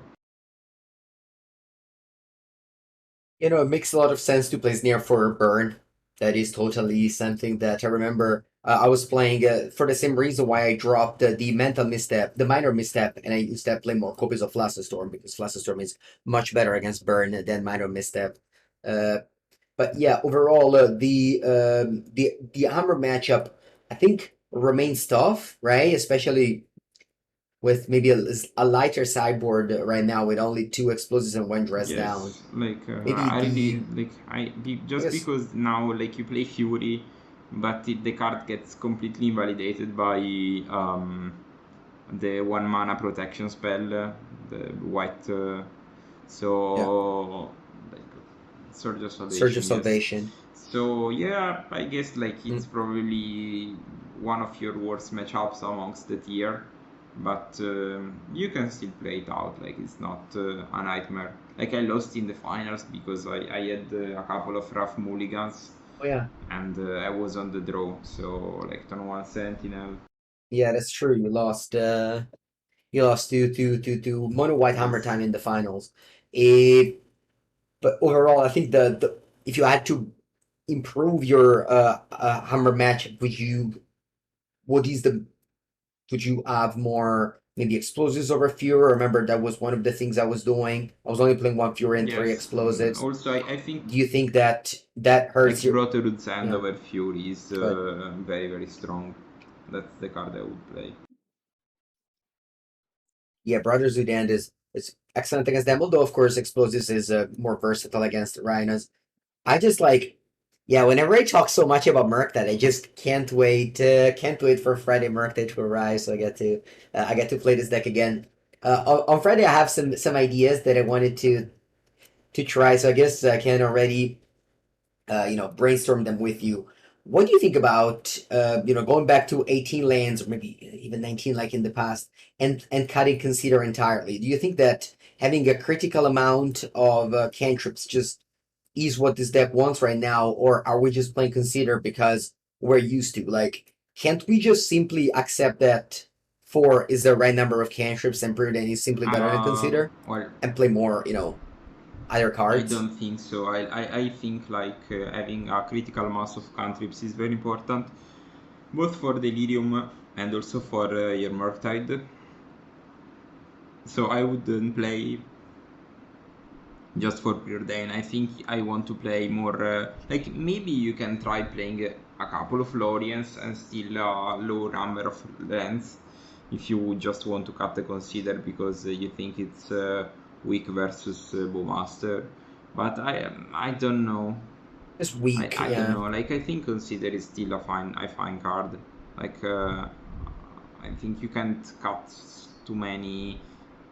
You know, it makes a lot of sense to play Snare for Burn. That is totally something that I remember. I was playing for the same reason why I dropped the mental misstep, the minor misstep, and I instead play more copies of Flusterstorm because Flusterstorm is much better against Burn than minor misstep. Uh, but yeah, overall, the hammer matchup I think remains tough, right? Especially with maybe a lighter sideboard right now with only two explosives and one dress down. yes, like Maybe I really the like I just guess because now like you play Fury, but the card gets completely invalidated by the one mana protection spell, the white. yeah, So like Surge of Surge of Salvation, yes. Salvation. So yeah, I guess like it's Mm. probably one of your worst matchups amongst the tier, but you can still play it out. Like it's not a nightmare. Like I lost in the finals because I had a couple of rough mulligans Oh yeah, and I was on the draw. So like turn one Sentinel. yeah, that's true. You lost to Mono White Hammer Yes. Time in the finals. Eh, but overall, I think the if you had to improve your hammer match, what is the would you have more maybe explosives over Fury? Remember that was one of the things I was doing. I was only playing one Fury and three Yes. explosives. Also, I think Do you think that that like hurts your Brotherhood's End yeah? over Fury is Good. very very strong. That's the card I would play. Yeah, Brothers Udand is excellent against them. Although of course explosives is more versatile against Rhinos. I just like yeah. Whenever I talk so much about Murktide, I just can't wait for Friday Murktide to arrive. So I get to play this deck again. On Friday, I have some ideas that I wanted to try. So I guess I can already brainstorm them with you. What do you think about going back to 18 lands or maybe even 19 like in the past and cutting Consider entirely? Do you think that having a critical amount of cantrips just is what this deck wants right now, or are we just playing Consider because we're used to? Like, can't we just simply accept that four is the right number of cantrips and Preordain is simply better than Consider Well, and play more, other I cards? don't think so. I think like having a critical mass of cantrips is very important, both for Delirium and also for your Murktide. So I wouldn't play just for Preordain. I think I want to play more. Like maybe you can try playing a couple of Lorians and still a low number of lands if you just want to cut the Consider because you think it's weak versus Bowmaster. But I don't know. It's I, weak, I don't yeah. know. Like I think Consider is still a fine card. Like I think you can't cut too many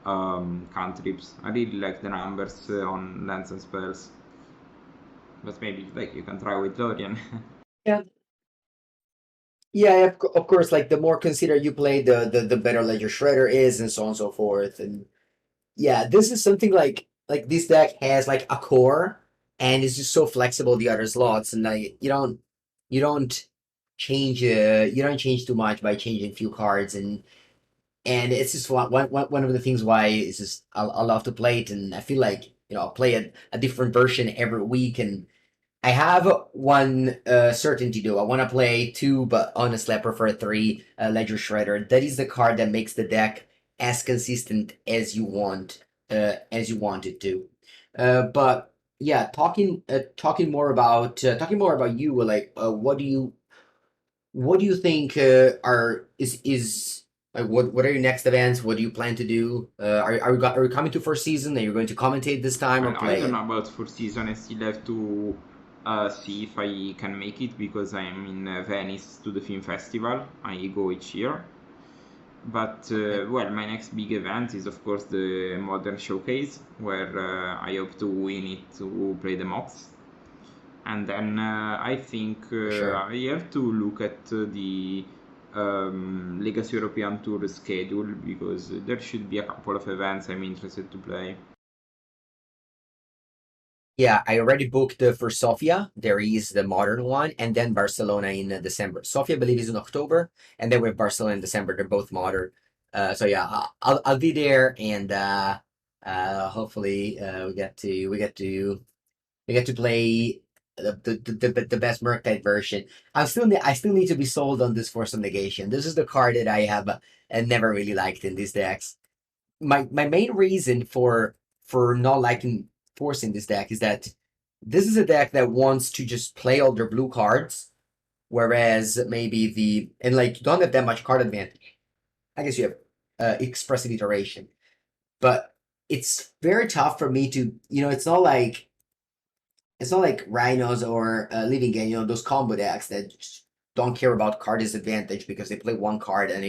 cantrips. I really like the numbers on lands and spells, but maybe like you can try with Lorien. Yeah. Yeah, of course, like the more Consider you play, the better Ledger Shredder is, and so on and so forth. And yeah, this is something like this deck has like a core, and it's just so flexible the other slots, and like you don't you don't change too much by changing few cards, and it's just one of the things why it's just I love to play it, and I feel like I'll play a different version every week, and I have one certainty though. I want to play two, but honestly, I prefer three. Ledger Shredder. That is the card that makes the deck as consistent as you want it to. But yeah, talking more about you, like what do you think are is like what are your next events? What do you plan to do? Are you coming to first season? Are you going to commentate this time or Well, I play don't it? know about first season. I still have to see if I can make it because I am in Venice to the film festival. I go each year. But Okay. well, my next big event is of course the Modern Showcase, where I hope to win it to play the mocks. And then I think For sure. I have to look at the Legacy European Tour schedule because there should be a couple of events I'm interested to play. Yeah, I already booked for Sofia. There is the modern one, and then Barcelona in December. Sofia, I believe, is in October, and then we have Barcelona in December. They're both modern. So yeah, I'll be there, and hopefully we get to play the best Murktide version. I still need to be sold on this Force of Negation. This is the card that I have never really liked in these decks. My main reason for not liking Force in this deck is that this is a deck that wants to just play all their blue cards, whereas maybe the and like you don't have that much card advantage. I guess you have expressive iteration, but it's very tough for me to it's not like Rhinos or Living End, those combo decks that just don't care about card disadvantage because they play one card and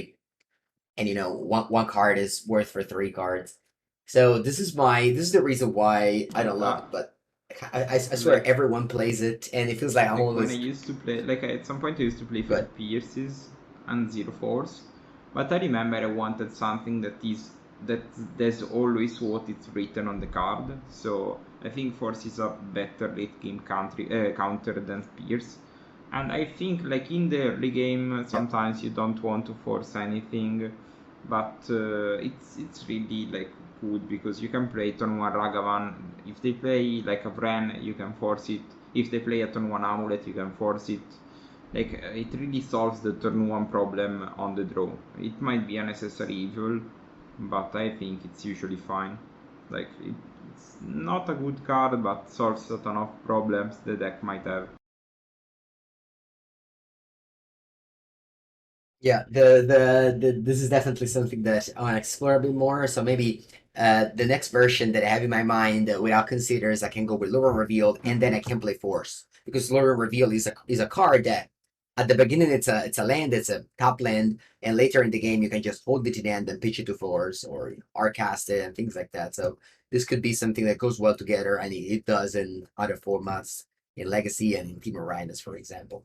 one card is worth for three cards. So this is the reason why I don't love Uh, it, but I swear like everyone plays it and it feels like I'm when I always used to play, like at some point I used to play for good. Pierces and Zero Force, but I remember I wanted something that there's always what it's written on the card. So I think Force is a better late game counter than Pierce. And I think like in the early game Yeah. sometimes you don't want to force anything, but it's really like good because you can play turn one Ragavan. If they play like a Vren, you can force it. If they play a turn one Amulet, you can force it. Like it really solves the turn one problem on the draw. It might be a necessary evil, but I think it's usually fine. Like it's not a good card, but solves a ton of problems the deck might have. Yeah, this is definitely something that I want to explore a bit more. So maybe the next version that I have in my mind without considers I can go with Lure Revealed and then I can play Force because Lure Revealed is a card that at the beginning it's a land, it's a top land, and later in the game you can just hold it in hand and pitch it to Force or Arcast it and things like that. So this could be something that goes well together, and it does in other formats in Legacy and in Team of Rhinos, for example.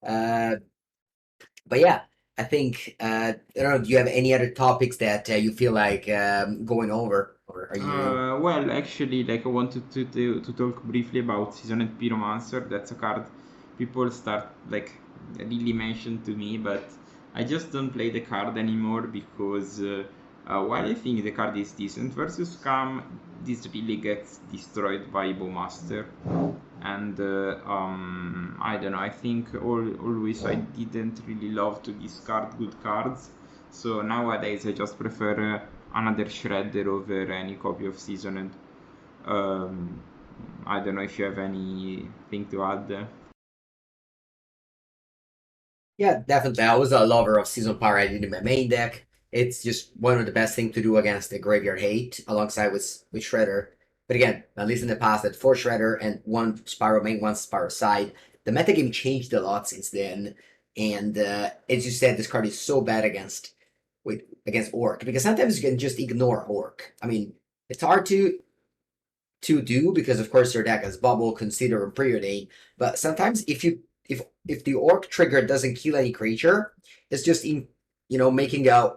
Uh, but yeah, I think I don't know. Do you have any other topics that you feel like going over, or are you? Well, actually, like I wanted to talk briefly about Seasoned Pyromancer. That's a card people start like really mention to me, but I just don't play the card anymore because while I think the card is decent versus Scam, this really gets destroyed by Bowmaster. And I don't know. I think always I didn't really love to discard good cards, so nowadays I just prefer another Shredder over any copy of Seasoned. Um, I don't know if you have anything to add there. Yeah, definitely. I was a lover of Season Power in my main deck. It's just one of the best thing to do against the Graveyard Hate alongside with Shredder. But again, at least in the past, that four Shredder and one Spyro main, one Spyro side. The metagame changed a lot since then, and as you said, this card is so bad against Orc because sometimes you can just ignore Orc. I mean, it's hard to do because of course your deck has bubble, consider, and preordain. But sometimes if the orc trigger doesn't kill any creature, it's just in making a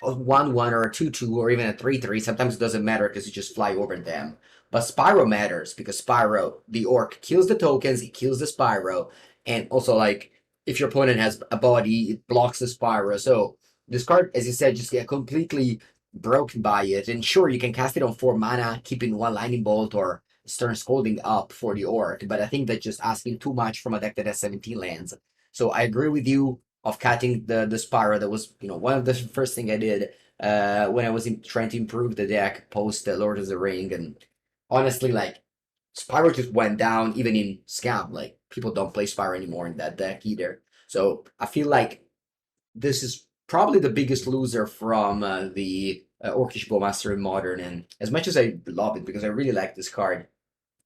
1/1 or a 2/2 or even a 3/3. Sometimes it doesn't matter because you just fly over them. But Spyro matters because Spyro, the orc, kills the tokens, it kills the Spyro, and also like if your opponent has a body, it blocks the Spyro. So this card, as you said, just get completely broken by it. And sure, you can cast it on 4 mana, keeping one Lightning Bolt or Stern Scolding up for the Orc, but I think that's just asking too much from a deck that has 17 lands. So I agree with you of cutting the Spyro. That was one of the first thing I did when I was trying to improve the deck post Lord of the Ring. And honestly, like Spyro just went down even in Scam. Like, people don't play Spyro anymore in that deck either. So I feel like this is probably the biggest loser from the Orcish Bowmaster in Modern. And as much as I love it, because I really like this card,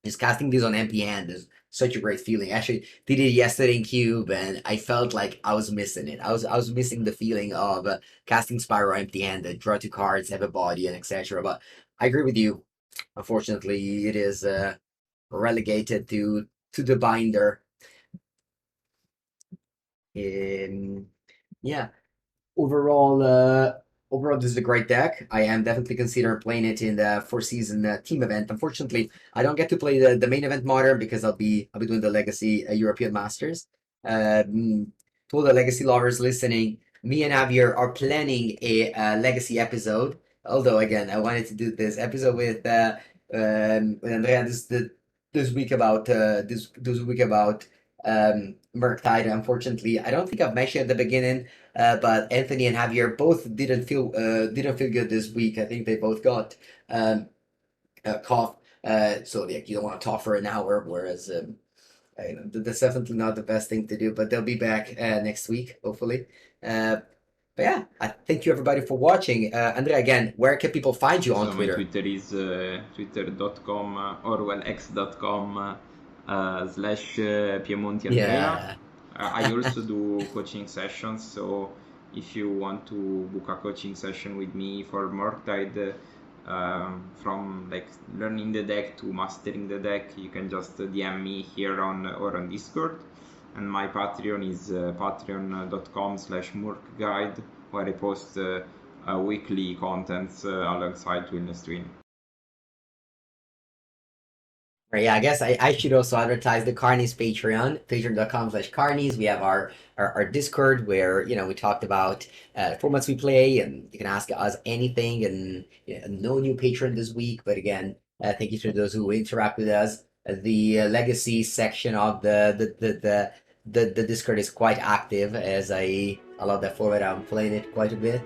just casting this on empty hand is such a great feeling. Actually, did it yesterday in Cube, and I felt like I was missing it. I was missing the feeling of casting Spyro empty handed, draw two cards, have a body, and etc. But I agree with you. Unfortunately, it is relegated to the binder. Yeah, overall, overall, this is a great deck. I am definitely considering playing it in the four season team event. Unfortunately, I don't get to play the main event modern because I'll be doing the Legacy European Masters. To all the Legacy lovers listening, me and Javier are planning a Legacy episode. Although again, I wanted to do this episode with Andrea this week about this week about Murktide. Unfortunately, I don't think I've mentioned at the beginning, but Anthony and Javier both didn't feel good this week. I think they both got a cough. So like, you don't want to talk for an hour, whereas that's definitely not the best thing to do. But they'll be back next week, hopefully. But yeah, I thank you everybody for watching. Andrea, again, where can people find you on So Twitter? my Twitter is twitter.com or well x.com slash Piemonti Andrea. Yeah. I also do coaching sessions, so if you want to book a coaching session with me for Murktide, from like learning the deck to mastering the deck, you can just DM me here on Discord. And my Patreon is patreon.com/Murkguide, where I post weekly contents alongside Twin. Right, yeah, I guess I should also advertise the Carnies Patreon, patreon.com/Carnies. We have our Discord where, we talked about formats we play, and you can ask us anything. And no new patron this week, but again, thank you to those who interact with us. The legacy section of the Discord is quite active, as I love that format. I'm playing it quite a bit.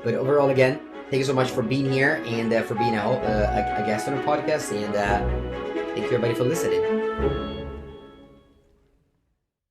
But overall, again, thank you so much for being here and for being a guest on the podcast. And thank you everybody for listening.